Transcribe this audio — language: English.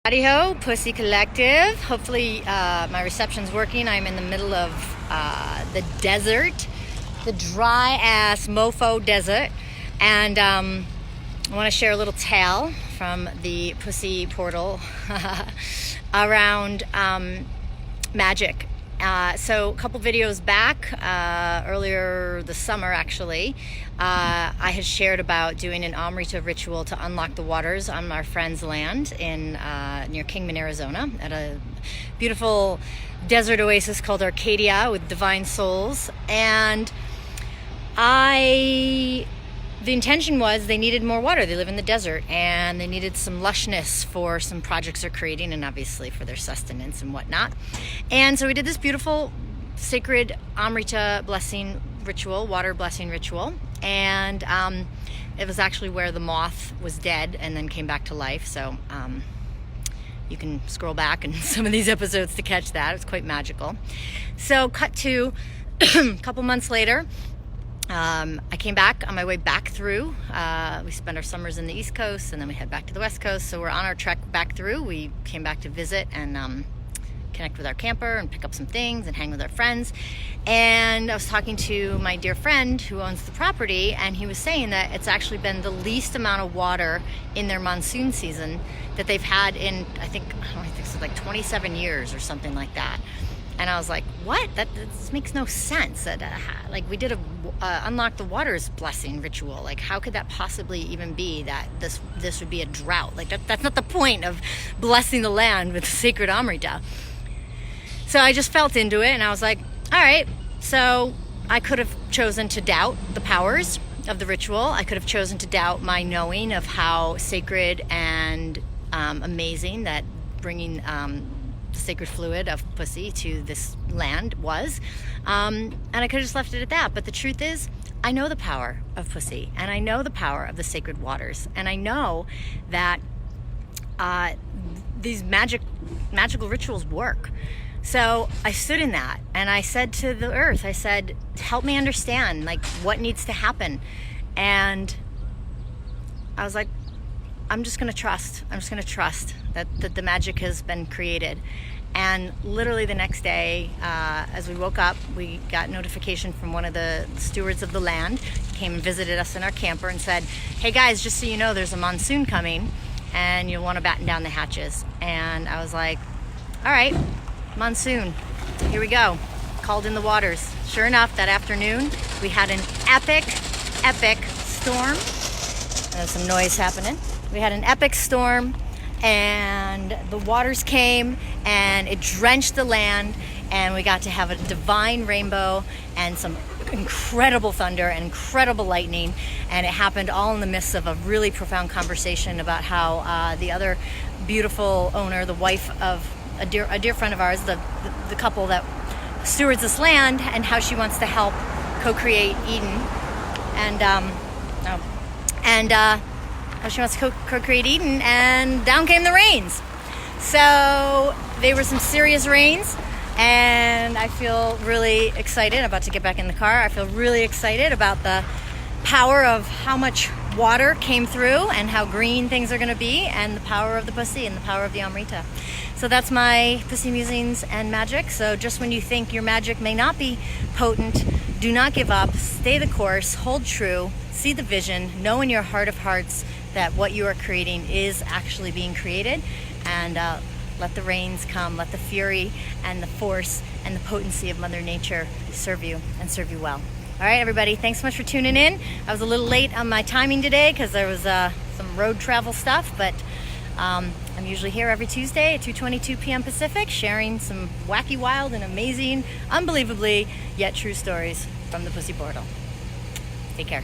Howdy ho, Pussy Collective. Hopefully my reception's working. I'm in the middle of the desert, the dry ass mofo desert, and I want to share a little tale from the Pussy portal around magic. So a couple videos back, earlier this summer actually, I had shared about doing an Amrita ritual to unlock the waters on our friend's land in near Kingman, Arizona, at a beautiful desert oasis called Arcadia with divine souls. And the intention was they needed more water. They live in the desert and they needed some lushness for some projects they're creating and obviously for their sustenance and whatnot. And so we did this beautiful sacred Amrita blessing ritual, water blessing ritual. And it was actually where the moth was dead and then came back to life. So you can scroll back in some of these episodes to catch that. It's quite magical. So cut to a couple months later, I came back on my way back through. We spent our summers in the East Coast and then we head back to the West Coast. So we're on our trek back through. We came back to visit and connect with our camper and pick up some things and hang with our friends. And I was talking to my dear friend who owns the property, and he was saying that it's actually been the least amount of water in their monsoon season that they've had in, I think it's like 27 years or something like that. And I was like, what? This makes no sense. Like we did a unlock the waters blessing ritual. Like how could that possibly even be that this would be a drought? Like that's not the point of blessing the land with the sacred Amrita. So I just felt into it and I was like, all right. So I could have chosen to doubt the powers of the ritual. I could have chosen to doubt my knowing of how sacred and amazing that bringing the sacred fluid of Pussy to this land was. And I could have just left it at that. But the truth is, I know the power of Pussy and I know the power of the sacred waters. And I know that these magical rituals work. So I stood in that and I said to the earth, I said, help me understand like what needs to happen. And I was like, I'm just going to trust. I'm just going to trust that the magic has been created. And literally the next day, as we woke up, we got notification from one of the stewards of the land, came and visited us in our camper and said, hey guys, just so you know, there's a monsoon coming and you'll want to batten down the hatches. And I was like, all right, monsoon, here we go. Called in the waters. Sure enough, that afternoon, we had an epic storm. There's some noise happening. We had an epic storm and the waters came and it drenched the land and we got to have a divine rainbow and some incredible thunder and incredible lightning, and it happened all in the midst of a really profound conversation about how the other beautiful owner, the wife of a dear friend of ours, the couple that stewards this land, and how she wants to help co-create Eden how she wants to co-create Eden, and down came the rains. So they were some serious rains, and I feel really excited. I'm about to get back in the car. I feel really excited about the power of how much water came through and how green things are going to be, and the power of the Pussy and the power of the Amrita. So that's my Pussy musings and magic. So just when you think your magic may not be potent, do not give up, stay the course, hold true, see the vision, know in your heart of hearts that what you are creating is actually being created, and let the rains come, let the fury and the force and the potency of Mother Nature serve you and serve you well. All right, everybody, thanks so much for tuning in. I was a little late on my timing today because there was some road travel stuff, but I'm usually here every Tuesday at 2:22 p.m. Pacific, sharing some wacky, wild, and amazing, unbelievably yet true stories from the Pussy Portal. Take care.